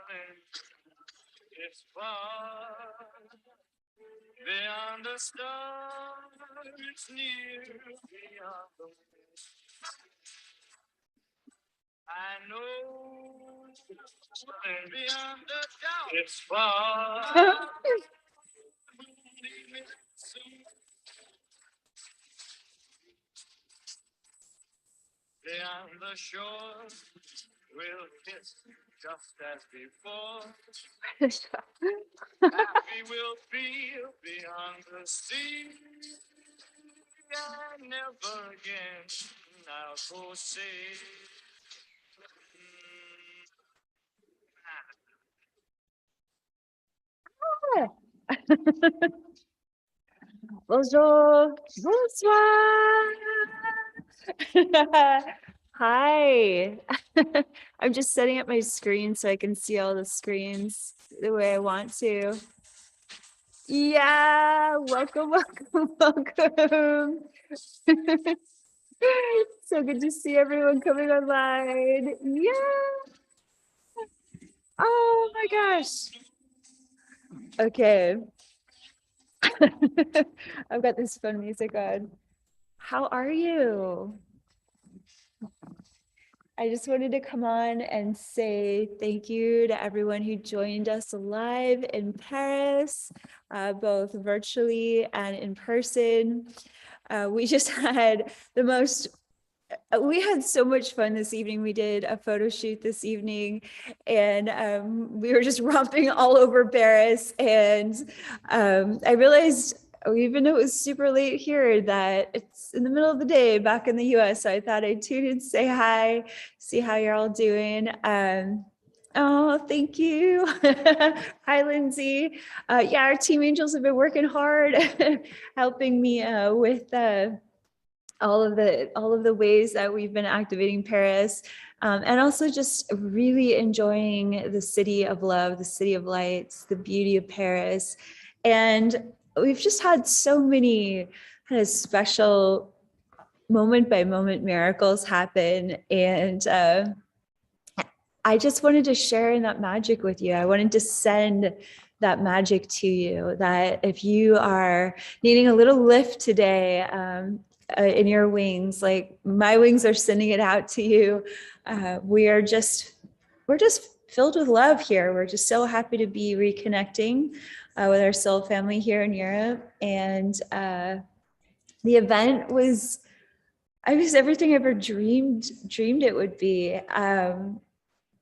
It's far beyond the stars, it's near beyond the moon. I know beyond the doubt, it's far. Leave me soon. Beyond the shore, we'll kiss just as before. Happy we'll feel beyond the sea. And never again I'll forsake. Bonjour, bonsoir. Hi. I'm just setting up my screen so I can see all the screens the way I want to. Yeah, welcome, welcome, welcome. So good to see everyone coming online. Yeah. Oh my gosh. Okay. I've got this fun music on. How are you? I just wanted to come on and say thank you to everyone who joined us live in Paris, both virtually and in person. We just had we had so much fun this evening. We did a photo shoot this evening and we were just romping all over Paris. And I realized, even though it was super late here, that it's in the middle of the day back in the US. So I thought I'd tune in, say hi, see how you're all doing. Oh, thank you. Hi, Lindsay. Yeah, our team angels have been working hard, helping me with all of the ways that we've been activating Paris, and also just really enjoying the city of love, the city of lights, the beauty of Paris. And we've just had so many kind of special moment by moment miracles happen. And I just wanted to share in that magic with you. I wanted to send that magic to you, that if you are needing a little lift today, in your wings, like my wings are sending it out to you. We're just filled with love here. We're just so happy to be reconnecting with our soul family here in Europe. And the event was everything I ever dreamed it would be.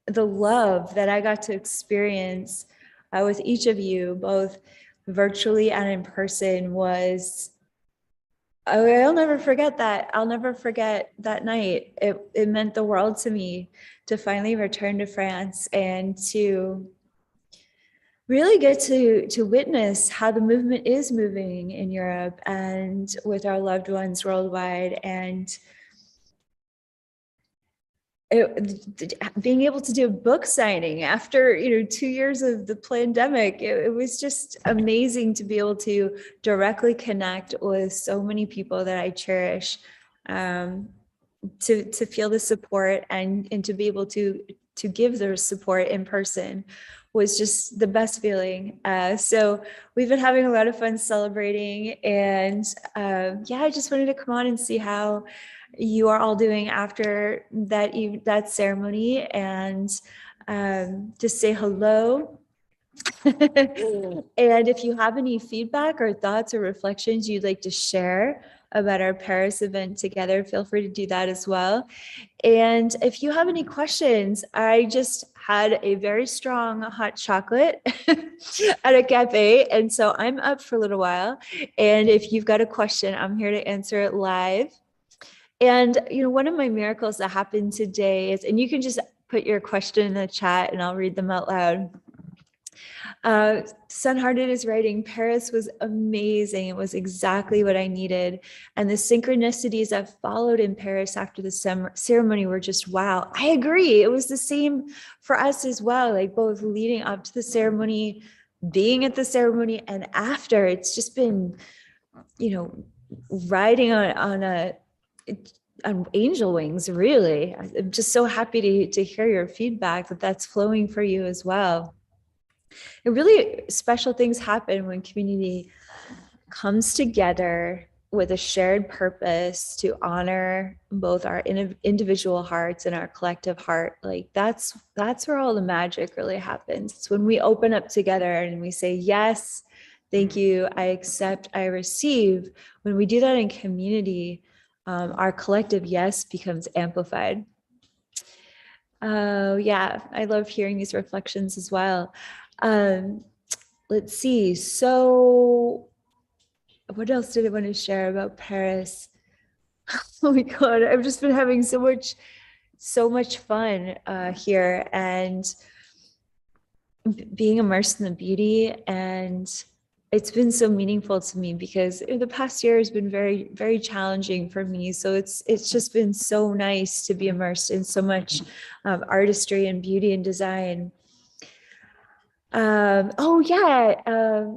The love that I got to experience with each of you, both virtually and in person, was, I'll never forget that. I'll never forget that night. It meant the world to me to finally return to France and to really get to witness how the movement is moving in Europe and with our loved ones worldwide. And being able to do a book signing after 2 years of the pandemic, it was just amazing to be able to directly connect with so many people that I cherish, to feel the support and to be able to give their support in person was just the best feeling. So we've been having a lot of fun celebrating, and yeah, I just wanted to come on and see how you are all doing after that ceremony, and just say hello. And if you have any feedback or thoughts or reflections you'd like to share about our Paris event together, feel free to do that as well. And if you have any questions, I just had a very strong hot chocolate at a cafe, and so I'm up for a little while. And if you've got a question, I'm here to answer it live. And, one of my miracles that happened today is, and you can just put your question in the chat and I'll read them out loud. Sunhearted is writing, Paris was amazing. It was exactly what I needed. And the synchronicities that followed in Paris after the ceremony were just, wow. I agree. It was the same for us as well, like both leading up to the ceremony, being at the ceremony, and after. It's just been, riding on angel wings, really. I'm just so happy to hear your feedback that that's flowing for you as well. It really special things happen when community comes together with a shared purpose to honor both our individual hearts and our collective heart. Like that's where all the magic really happens. It's when we open up together and we say, yes, thank you, I accept, I receive. When we do that in community, our collective yes becomes amplified. Oh, yeah, I love hearing these reflections as well. Let's see. So what else did I want to share about Paris? Oh my God, I've just been having so much fun here, and being immersed in the beauty. And it's been so meaningful to me because the past year has been very, very challenging for me. So it's just been so nice to be immersed in so much artistry and beauty and design. Oh yeah,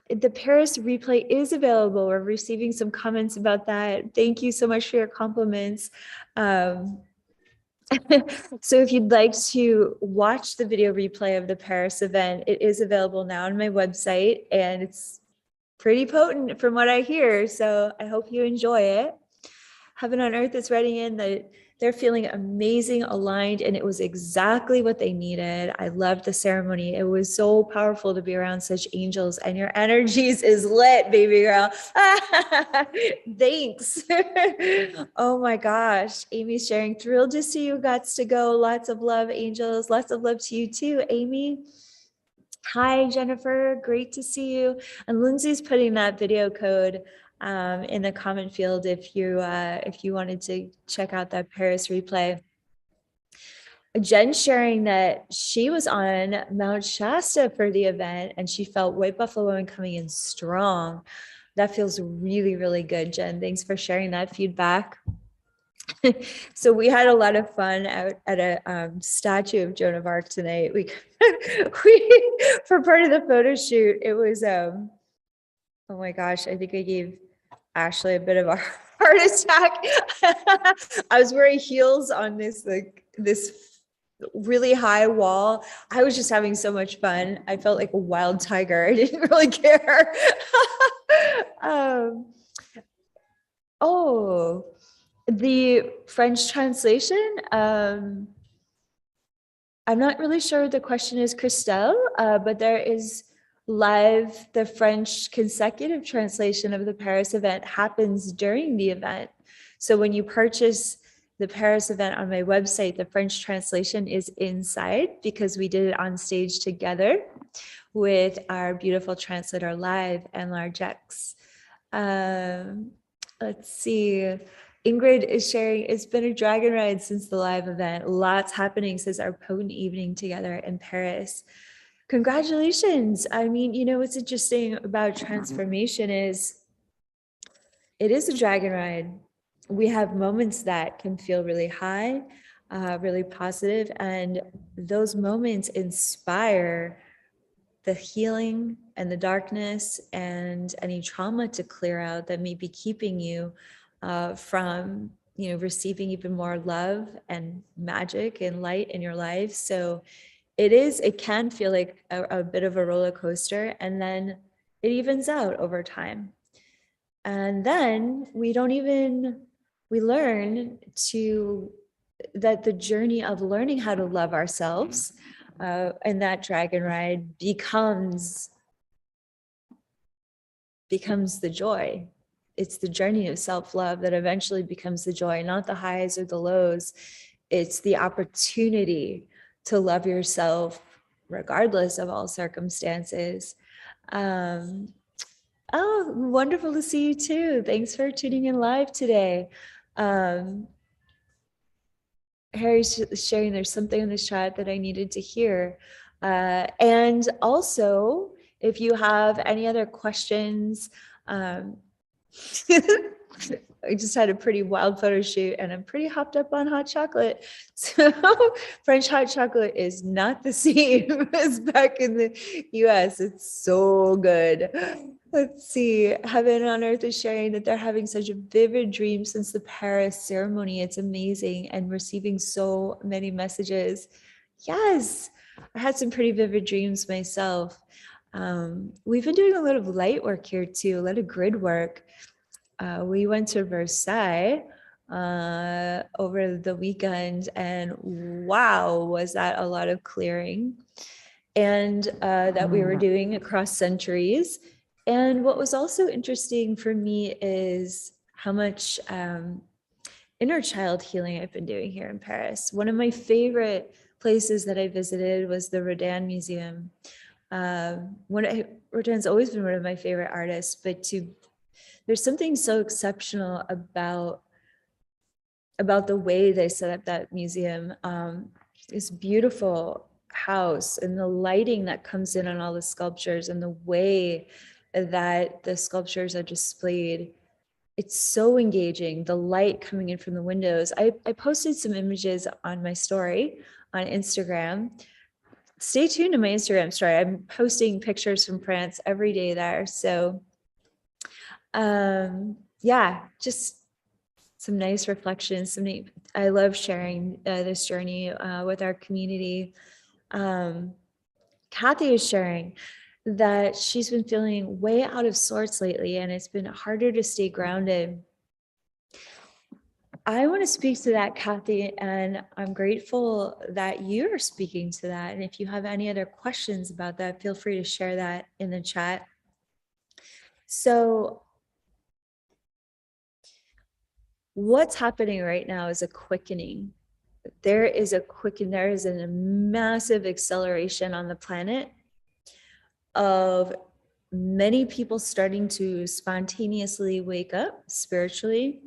the Paris replay is available. We're receiving some comments about that. Thank you so much for your compliments. So if you'd like to watch the video replay of the Paris event, it is available now on my website, and it's pretty potent from what I hear. So I hope you enjoy it. Heaven on Earth is writing in that they're feeling amazing, aligned, and it was exactly what they needed. I loved the ceremony. It was so powerful to be around such angels, and your energies is lit, baby girl. Thanks. Oh my gosh. Amy's sharing, thrilled to see you got to go. Lots of love, angels. Lots of love to you too, Amy. Hi, Jennifer. Great to see you. And Lindsay's putting that video code in the comment field if you wanted to check out that Paris replay. Jen sharing that she was on Mount Shasta for the event and she felt White Buffalo Woman coming in strong. That feels really, really good, Jen. Thanks for sharing that feedback. So we had a lot of fun out at a statue of Joan of Arc tonight. We for part of the photo shoot, it was oh my gosh, I think I gave Ashley a bit of a heart attack. I was wearing heels on this really high wall. I was just having so much fun. I felt like a wild tiger. I didn't really care. Oh, the French translation. I'm not really sure what the question is, Christelle, but there is live, the French consecutive translation of the Paris event happens during the event. So when you purchase the Paris event on my website, the French translation is inside because we did it on stage together with our beautiful translator live and Largex. Let's see. Ingrid is sharing, it's been a dragon ride since the live event. Lots happening since our potent evening together in Paris. Congratulations. I mean, you know, what's interesting about transformation is it is a dragon ride. We have moments that can feel really high, really positive, and those moments inspire the healing and the darkness and any trauma to clear out that may be keeping you from, you know, receiving even more love and magic and light in your life. So it can feel like a bit of a roller coaster, and then it evens out over time. And then we learn that the journey of learning how to love ourselves and that dragon ride becomes the joy. It's the journey of self-love that eventually becomes the joy, not the highs or the lows. It's the opportunity to love yourself regardless of all circumstances. Oh, wonderful to see you too. Thanks for tuning in live today. Harry's sharing there's something in the chat that I needed to hear. And also, if you have any other questions, I just had a pretty wild photo shoot and I'm pretty hopped up on hot chocolate. So French hot chocolate is not the same as back in the US. It's so good. Let's see. Heaven on Earth is sharing that they're having such a vivid dream since the Paris ceremony. It's amazing and receiving so many messages. Yes, I had some pretty vivid dreams myself. We've been doing a lot of light work here too, a lot of grid work. We went to Versailles over the weekend, and wow, was that a lot of clearing, and that we were doing across centuries. And what was also interesting for me is how much inner child healing I've been doing here in Paris. One of my favorite places that I visited was the Rodin Museum. Rodin's always been one of my favorite artists, but there's something so exceptional about the way they set up that museum. This beautiful house and the lighting that comes in on all the sculptures and the way that the sculptures are displayed. It's so engaging, the light coming in from the windows. I posted some images on my story on Instagram. Stay tuned to my Instagram story. I'm posting pictures from France every day there. So yeah, just some nice reflections. I love sharing this journey with our community. Kathy is sharing that she's been feeling way out of sorts lately, and it's been harder to stay grounded. I want to speak to that, Kathy, and I'm grateful that you're speaking to that. And if you have any other questions about that, feel free to share that in the chat. So what's happening right now is a quickening. There is a massive acceleration on the planet of many people starting to spontaneously wake up spiritually,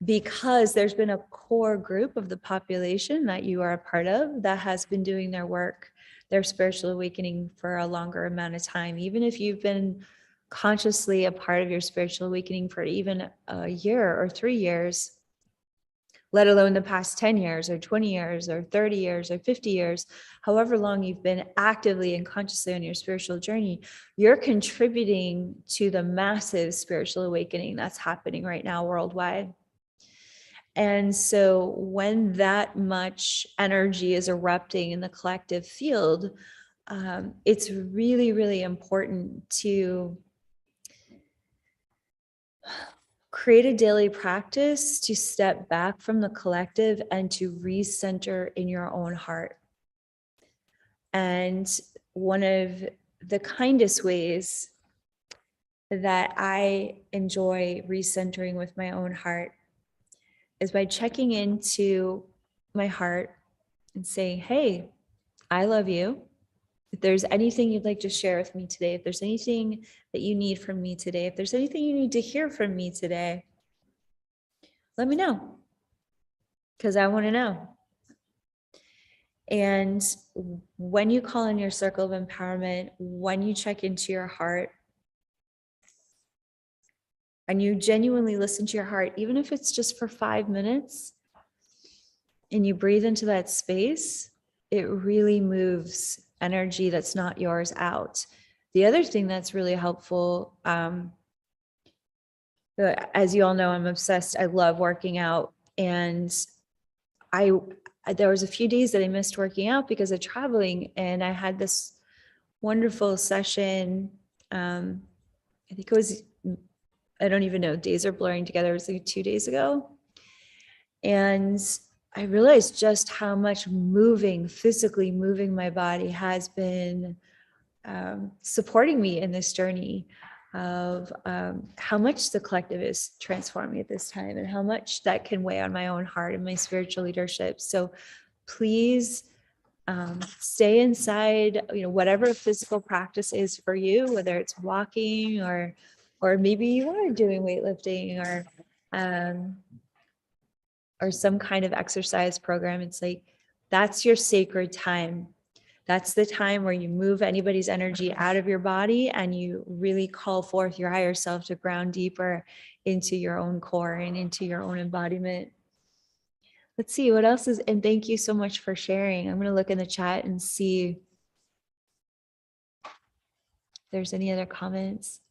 because there's been a core group of the population that you are a part of that has been doing their work, their spiritual awakening for a longer amount of time. Even if you've been consciously a part of your spiritual awakening for even a year or 3 years, let alone the past 10 years or 20 years or 30 years or 50 years, however long you've been actively and consciously on your spiritual journey, you're contributing to the massive spiritual awakening that's happening right now worldwide. And so when that much energy is erupting in the collective field, it's really, really important to create a daily practice to step back from the collective and to recenter in your own heart. And one of the kindest ways that I enjoy recentering with my own heart is by checking into my heart and saying, hey, I love you. If there's anything you'd like to share with me today, if there's anything that you need from me today, if there's anything you need to hear from me today, let me know, because I want to know. And when you call in your circle of empowerment, when you check into your heart, and you genuinely listen to your heart, even if it's just for 5 minutes, and you breathe into that space, it really moves energy that's not yours out. The other thing that's really helpful, as you all know, I'm obsessed. I love working out, and there was a few days that I missed working out because of traveling, and I had this wonderful session. I think it was, I don't even know, days are blurring together. It was like 2 days ago. And I realized just how much physically moving my body has been supporting me in this journey of how much the collective is transforming at this time, and how much that can weigh on my own heart and my spiritual leadership. So please stay inside, whatever physical practice is for you, whether it's walking or maybe you are doing weightlifting or some kind of exercise program. It's like, that's your sacred time. That's the time where you move anybody's energy out of your body and you really call forth your higher self to ground deeper into your own core and into your own embodiment. Let's see what else is, and thank you so much for sharing. I'm going to look in the chat and see there's any other comments.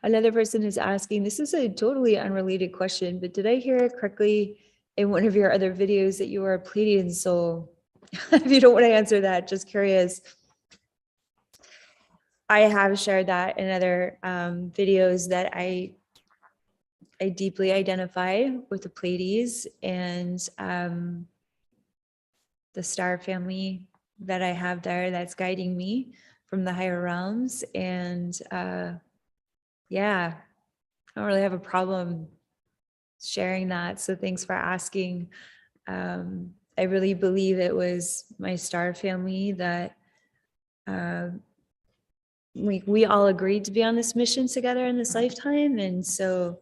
Another person is asking, this is a totally unrelated question, but did I hear it correctly in one of your other videos that you are a Pleiadian soul? If you don't want to answer that, just curious. I have shared that in other videos that I deeply identify with the Pleiades and the star family that I have there that's guiding me from the higher realms. And yeah, I don't really have a problem sharing that. So thanks for asking. I really believe it was my star family that we all agreed to be on this mission together in this lifetime. And so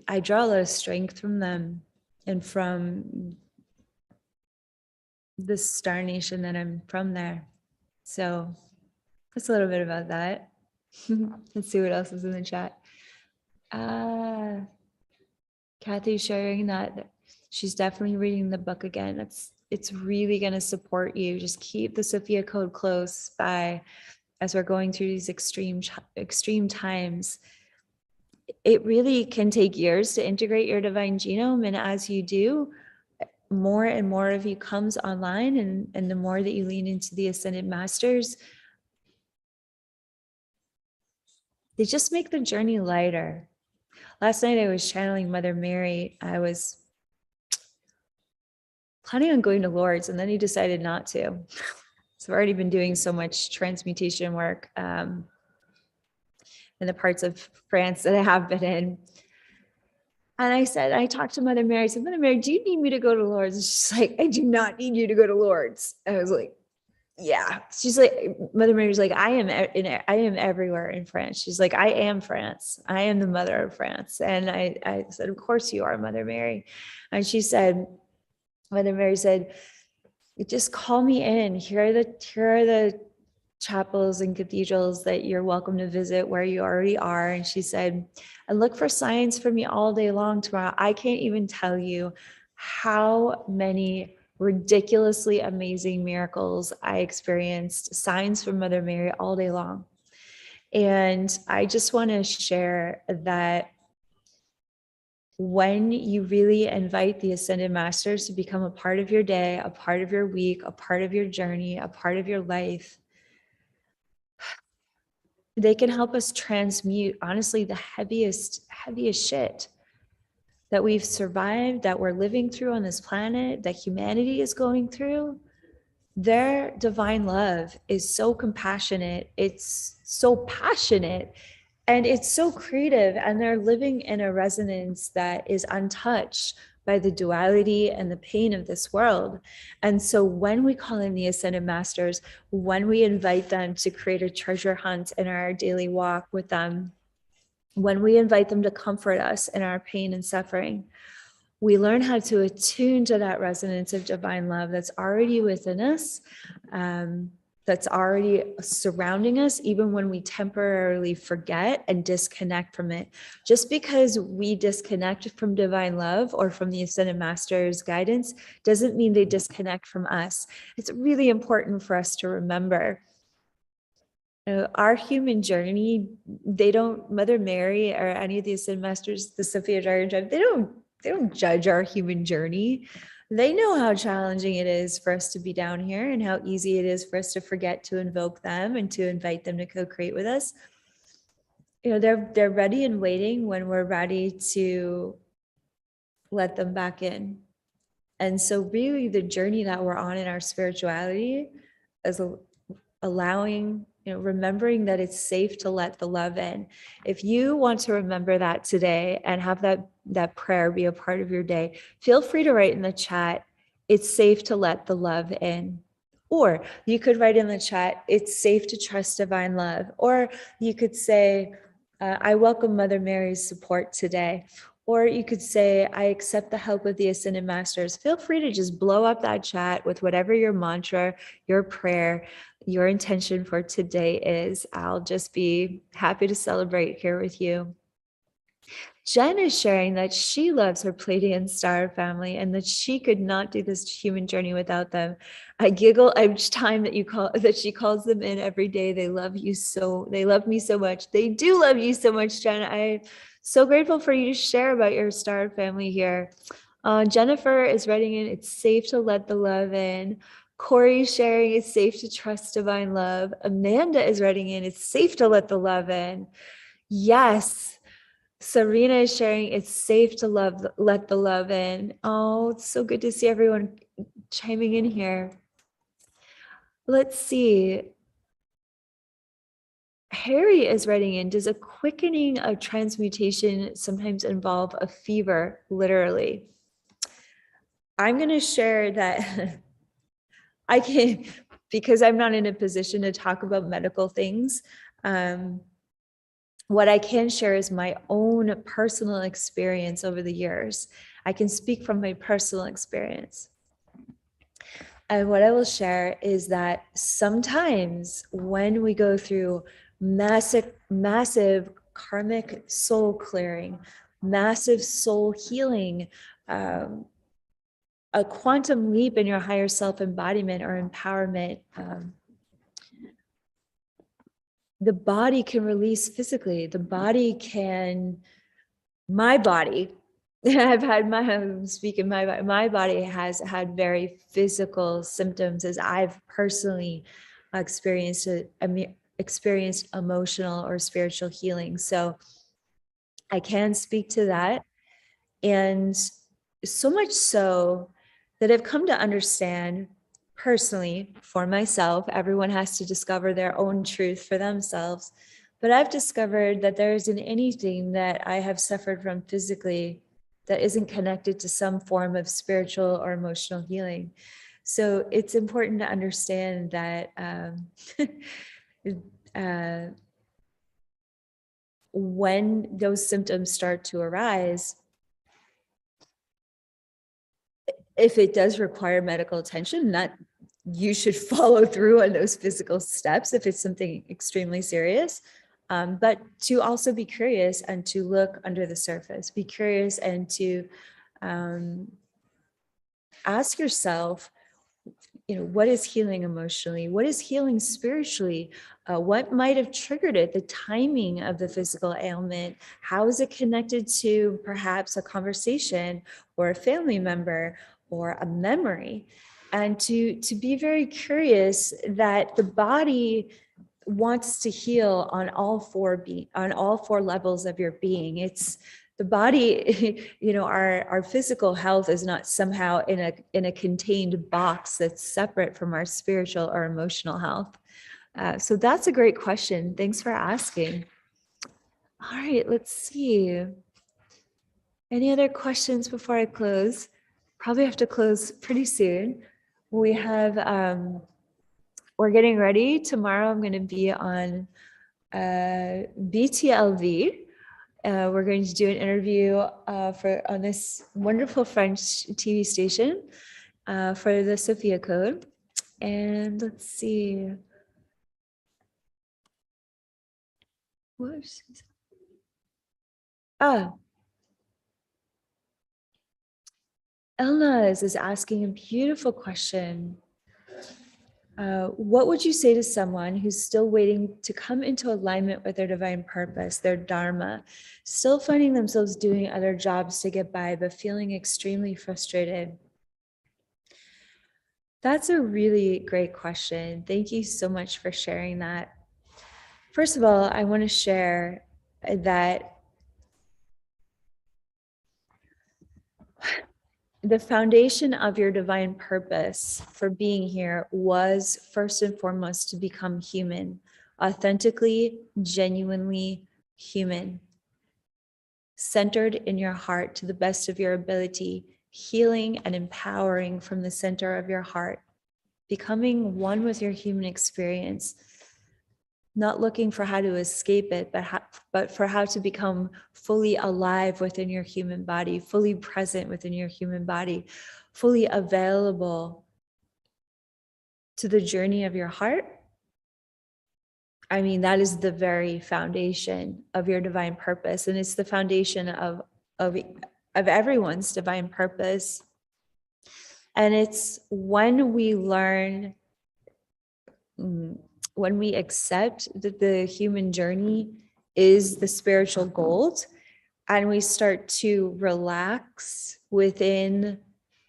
I draw a lot of strength from them and from this star nation that I'm from there. So that's a little bit about that. Let's see what else is in the chat. Kathy's sharing that she's definitely reading the book again. It's really going to support you. Just keep the Sophia code close by as we're going through these extreme times. It really can take years to integrate your divine genome, and as you do, more and more of you comes online, and the more that you lean into the Ascended Masters, they just make the journey lighter. Last night I was channeling Mother Mary. I was planning on going to Lourdes, and then he decided not to. So I've already been doing so much transmutation work in the parts of France that I have been in. And I talked to Mother Mary. I said, Mother Mary, do you need me to go to Lourdes? And she's like, I do not need you to go to Lourdes. I was like, yeah. She's like, Mother Mary's like, I am everywhere in France. She's like, I am France. I am the mother of France. And I said, of course you are, Mother Mary. And she said, Mother Mary said, just call me in. Here are the chapels and cathedrals that you're welcome to visit where you already are. And she said, and look for signs for me all day long tomorrow. I can't even tell you how many ridiculously amazing miracles I experienced, signs from Mother Mary all day long. And I just want to share that when you really invite the Ascended Masters to become a part of your day, a part of your week, a part of your journey, a part of your life, they can help us transmute, honestly, the heaviest shit that we've survived, that we're living through on this planet, that humanity is going through. Their divine love is so compassionate, it's so passionate, and it's so creative, and they're living in a resonance that is untouched by the duality and the pain of this world. And so when we call in the Ascended Masters, when we invite them to create a treasure hunt in our daily walk with them, when we invite them to comfort us in our pain and suffering, we learn how to attune to that resonance of divine love that's already within us, that's already surrounding us, even when we temporarily forget and disconnect from it. Just because we disconnect from divine love or from the Ascended Master's guidance doesn't mean they disconnect from us. It's really important for us to remember. Our human journey, Mother Mary or any of the Ascended Masters, the Sophia Dragon Tribe, they don't judge our human journey. They know how challenging it is for us to be down here and how easy it is for us to forget to invoke them and to invite them to co-create with us. They're ready and waiting when we're ready to let them back in. And so really the journey that we're on in our spirituality is allowing, remembering that it's safe to let the love in. If you want to remember that today and have that prayer be a part of your day, feel free to write in the chat, it's safe to let the love in. Or you could write in the chat, it's safe to trust divine love. Or you could say, I welcome Mother Mary's support today. Or you could say, I accept the help of the Ascended Masters. Feel free to just blow up that chat with whatever your mantra, your prayer, your intention for today is. I'll just be happy to celebrate here with you. Jen is sharing that she loves her Pleiadian star family and that she could not do this human journey without them. I giggle each time that she calls them in every day. They love me so much. They do love you so much, Jen. I'm so grateful for you to share about your star family here. Jennifer is writing in, it's safe to let the love in. Corey sharing, it's safe to trust divine love. Amanda is writing in, it's safe to let the love in. Yes. Serena is sharing, it's safe to let the love in. Oh, it's so good to see everyone chiming in here. Let's see. Harry is writing in, does a quickening of transmutation sometimes involve a fever, literally? I'm going to share that I can, because I'm not in a position to talk about medical things. What I can share is my own personal experience over the years. I can speak from my personal experience. And what I will share is that sometimes when we go through massive karmic soul clearing, massive soul healing, a quantum leap in your higher self embodiment or empowerment, the body can release physically. My body, I'm speaking, my body has had very physical symptoms as I've personally experienced emotional or spiritual healing. So I can speak to that. And so much so that I've come to understand personally for myself, everyone has to discover their own truth for themselves. But I've discovered that there isn't anything that I have suffered from physically that isn't connected to some form of spiritual or emotional healing. So it's important to understand that when those symptoms start to arise, if it does require medical attention, you should follow through on those physical steps if it's something extremely serious. But to also be curious and to look under the surface, be curious and to ask yourself, what is healing emotionally? What is healing spiritually? What might have triggered it? The timing of the physical ailment? How is it connected to perhaps a conversation or a family member or a memory? And to be very curious that the body wants to heal on all four levels of your being. It's the body, our physical health is not somehow in a contained box that's separate from our spiritual or emotional health. So that's a great question. Thanks for asking. All right, let's see. Any other questions before I close? Probably have to close pretty soon. We have, we're getting ready. Tomorrow I'm going to be on BTLV. We're going to do an interview on this wonderful French TV station for the Sophia code. And let's see. Whoops. Elna is asking a beautiful question. What would you say to someone who's still waiting to come into alignment with their divine purpose, their dharma, still finding themselves doing other jobs to get by, but feeling extremely frustrated? That's a really great question. Thank you so much for sharing that. First of all, I want to share that the foundation of your divine purpose for being here was first and foremost to become human, authentically, genuinely human, centered in your heart to the best of your ability, healing and empowering from the center of your heart, becoming one with your human experience, not looking for how to escape it, but for how to become fully alive within your human body, fully present within your human body, fully available to the journey of your heart I mean, that is the very foundation of your divine purpose. And it's the foundation of, of everyone's divine purpose. And it's when we learn, when we accept that the human journey is the spiritual goal, and we start to relax within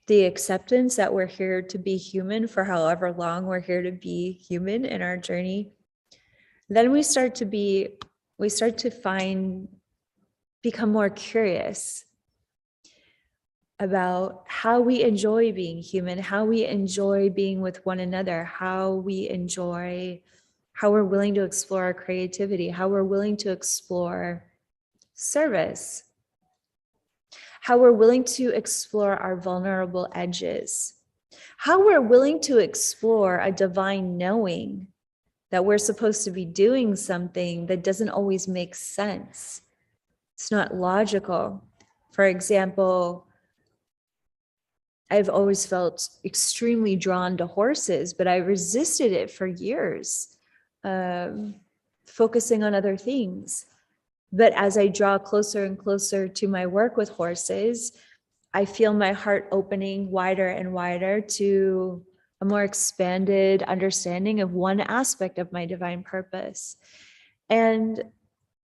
the acceptance that we're here to be human for however long we're here to be human in our journey, then we start to become more curious about how we enjoy being human, how we enjoy being with one another, how we're willing to explore our creativity, how we're willing to explore service, how we're willing to explore our vulnerable edges, how we're willing to explore a divine knowing that we're supposed to be doing something that doesn't always make sense. It's not logical. For example, I've always felt extremely drawn to horses, but I resisted it for years, focusing on other things. But as I draw closer and closer to my work with horses, I feel my heart opening wider and wider to a more expanded understanding of one aspect of my divine purpose. And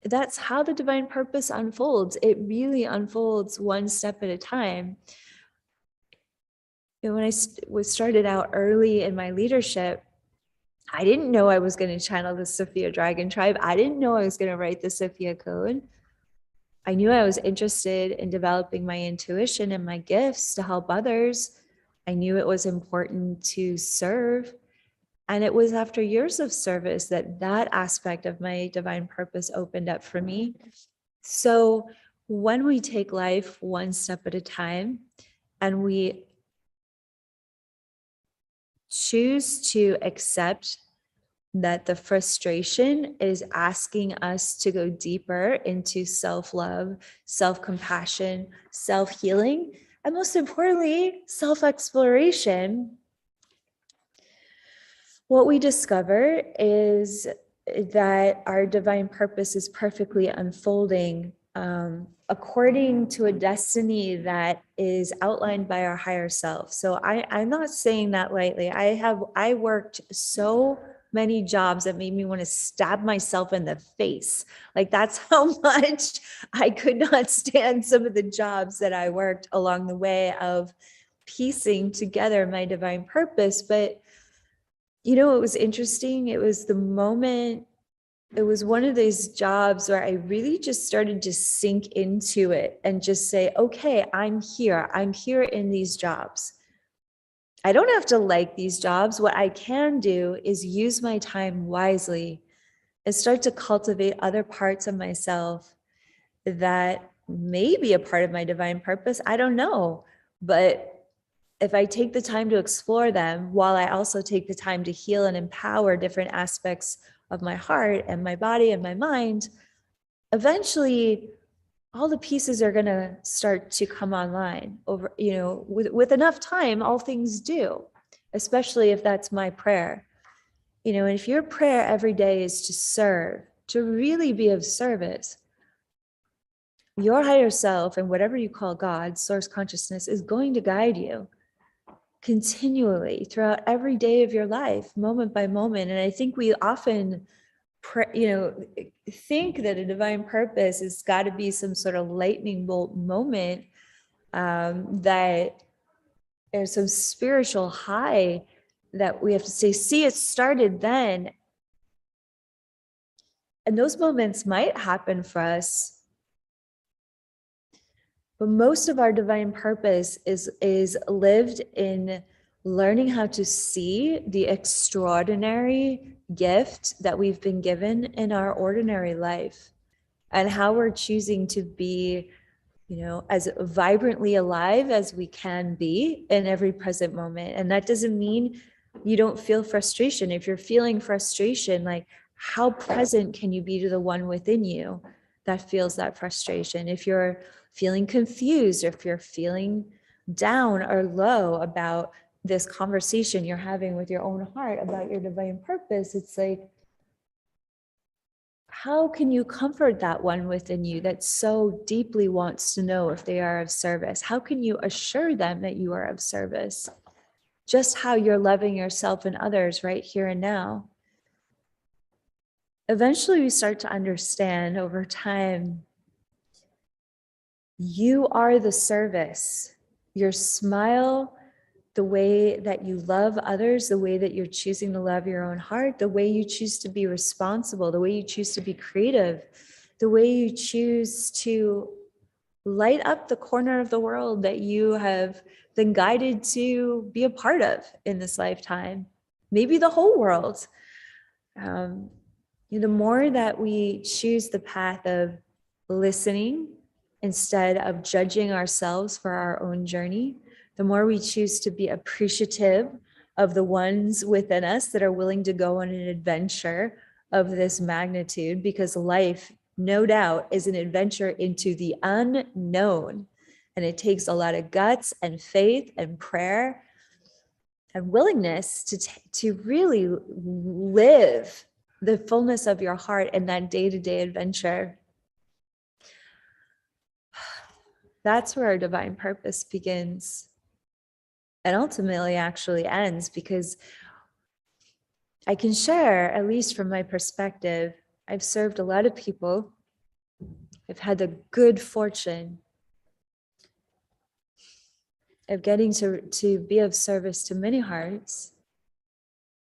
that's how the divine purpose unfolds. It really unfolds one step at a time. And when I was started out early in my leadership, I didn't know I was going to channel the Sophia Dragon Tribe. I didn't know I was going to write the Sophia Code. I knew I was interested in developing my intuition and my gifts to help others. I knew it was important to serve. And it was after years of service that that aspect of my divine purpose opened up for me. So when we take life one step at a time and we choose to accept that the frustration is asking us to go deeper into self-love, self-compassion, self-healing, and most importantly, self-exploration, what we discover is that our divine purpose is perfectly unfolding according to a destiny that is outlined by our higher self. So I'm not saying that lightly. I worked so many jobs that made me want to stab myself in the face. Like, that's how much I could not stand some of the jobs that I worked along the way of piecing together my divine purpose. But you know, it was interesting. It was one of those jobs where I really just started to sink into it and just say, okay, I'm here in these jobs. I don't have to like these jobs. What I can do is use my time wisely and start to cultivate other parts of myself that may be a part of my divine purpose. I don't know. But if I take the time to explore them, while I also take the time to heal and empower different aspects of my heart and my body and my mind, eventually all the pieces are going to start to come online over, you know, with enough time, all things do, especially if that's my prayer. You know, and if your prayer every day is to serve, to really be of service, your higher self and whatever you call God, source consciousness, is going to guide you continually throughout every day of your life, moment by moment. And I think we often think that a divine purpose has got to be some sort of lightning bolt moment, that there's some spiritual high that we have to say, see, it started then. And those moments might happen for us, but most of our divine purpose is lived in learning how to see the extraordinary gift that we've been given in our ordinary life, and how we're choosing to be, you know, as vibrantly alive as we can be in every present moment. And that doesn't mean you don't feel frustration. If you're feeling frustration, like, how present can you be to the one within you that feels that frustration? If you're feeling confused, or if you're feeling down or low about this conversation you're having with your own heart about your divine purpose, it's like, how can you comfort that one within you that so deeply wants to know if they are of service? How can you assure them that you are of service? Just how you're loving yourself and others right here and now. Eventually, we start to understand over time, you are the service. Your smile, the way that you love others, the way that you're choosing to love your own heart, the way you choose to be responsible, the way you choose to be creative, the way you choose to light up the corner of the world that you have been guided to be a part of in this lifetime, maybe the whole world. The more that we choose the path of listening instead of judging ourselves for our own journey, the more we choose to be appreciative of the ones within us that are willing to go on an adventure of this magnitude, because life, no doubt, is an adventure into the unknown. And it takes a lot of guts and faith and prayer and willingness to really live the fullness of your heart in that day-to-day adventure. That's where our divine purpose begins and ultimately actually ends, because I can share, at least from my perspective, I've served a lot of people. I've had the good fortune of getting to be of service to many hearts.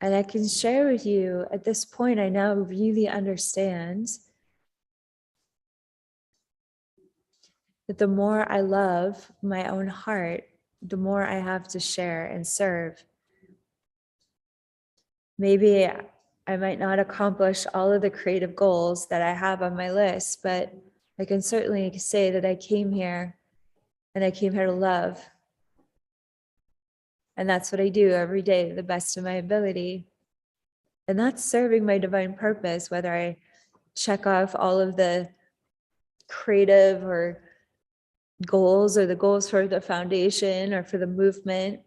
And I can share with you at this point, I now really understand that the more I love my own heart, the more I have to share and serve. Maybe I might not accomplish all of the creative goals that I have on my list, but I can certainly say that I came here and I came here to love. And that's what I do every day, to the best of my ability. And that's serving my divine purpose, whether I check off all of the creative or goals, or the goals for the foundation or for the movement.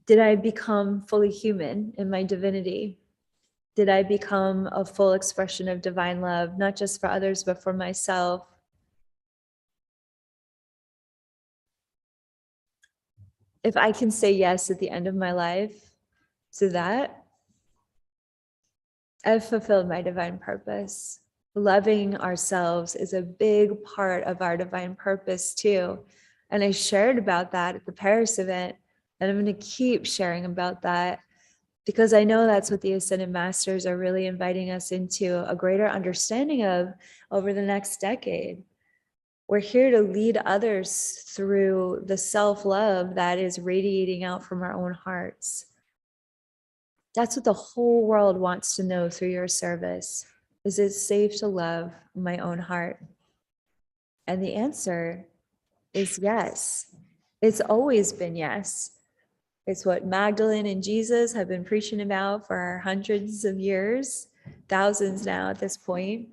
Did I become fully human in my divinity? Did I become a full expression of divine love, not just for others, but for myself? If I can say yes at the end of my life to that, I've fulfilled my divine purpose. Loving ourselves is a big part of our divine purpose too. And I shared about that at the Paris event, and I'm going to keep sharing about that, because I know that's what the Ascended Masters are really inviting us into a greater understanding of over the next decade. We're here to lead others through the self-love that is radiating out from our own hearts. That's what the whole world wants to know through your service. Is it safe to love my own heart? And the answer is yes. It's always been yes. It's what Magdalene and Jesus have been preaching about for hundreds of years, thousands now at this point.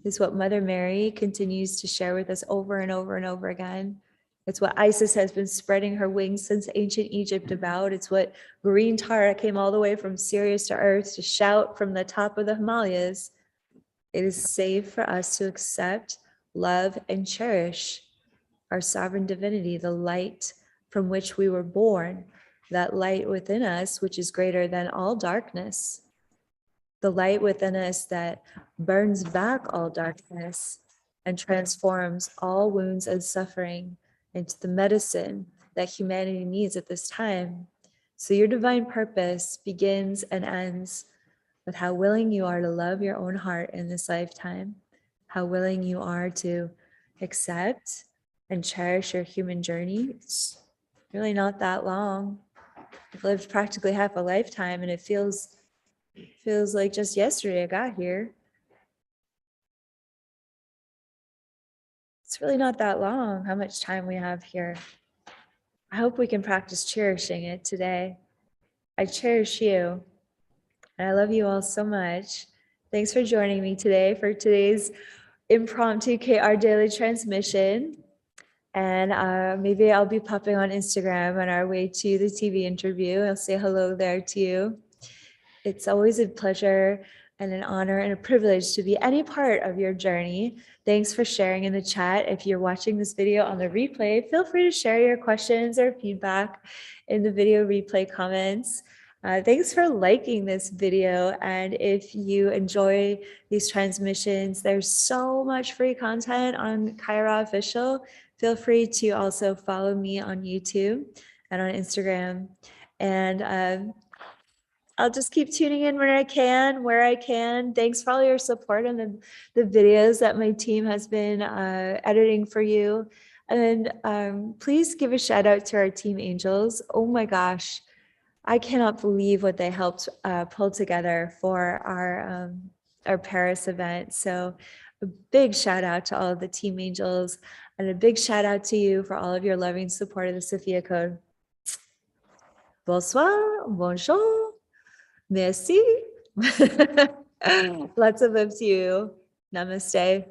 It's what Mother Mary continues to share with us over and over and over again. It's what Isis has been spreading her wings since ancient Egypt about. It's what Green Tara came all the way from Sirius to Earth to shout from the top of the Himalayas. It is safe for us to accept, love, and cherish our sovereign divinity, the light from which we were born, that light within us, which is greater than all darkness, the light within us that burns back all darkness and transforms all wounds and suffering into the medicine that humanity needs at this time. So your divine purpose begins and ends with how willing you are to love your own heart in this lifetime, how willing you are to accept and cherish your human journey. It's really not that long. I've lived practically half a lifetime, and it feels like just yesterday I got here. It's really not that long how much time we have here. I hope we can practice cherishing it today. I cherish you, and I love you all so much. Thanks for joining me today for today's impromptu KR daily transmission. And maybe I'll be popping on Instagram on our way to the TV interview. I'll say hello there to you. It's always a pleasure and an honor and a privilege to be any part of your journey. Thanks for sharing in the chat. If you're watching this video on the replay, feel free to share your questions or feedback in the video replay comments. Thanks for liking this video. And if you enjoy these transmissions, there's so much free content on Kaia Official. Feel free to also follow me on YouTube and on Instagram. And I'll just keep tuning in when I can, where I can. Thanks for all your support on the videos that my team has been editing for you. And please give a shout out to our Team Angels. Oh my gosh, I cannot believe what they helped pull together for our Paris event. So a big shout out to all of the Team Angels, and a big shout out to you for all of your loving support of the Sophia Code. Bonsoir, bonjour. Merci. Lots of love to you. Namaste.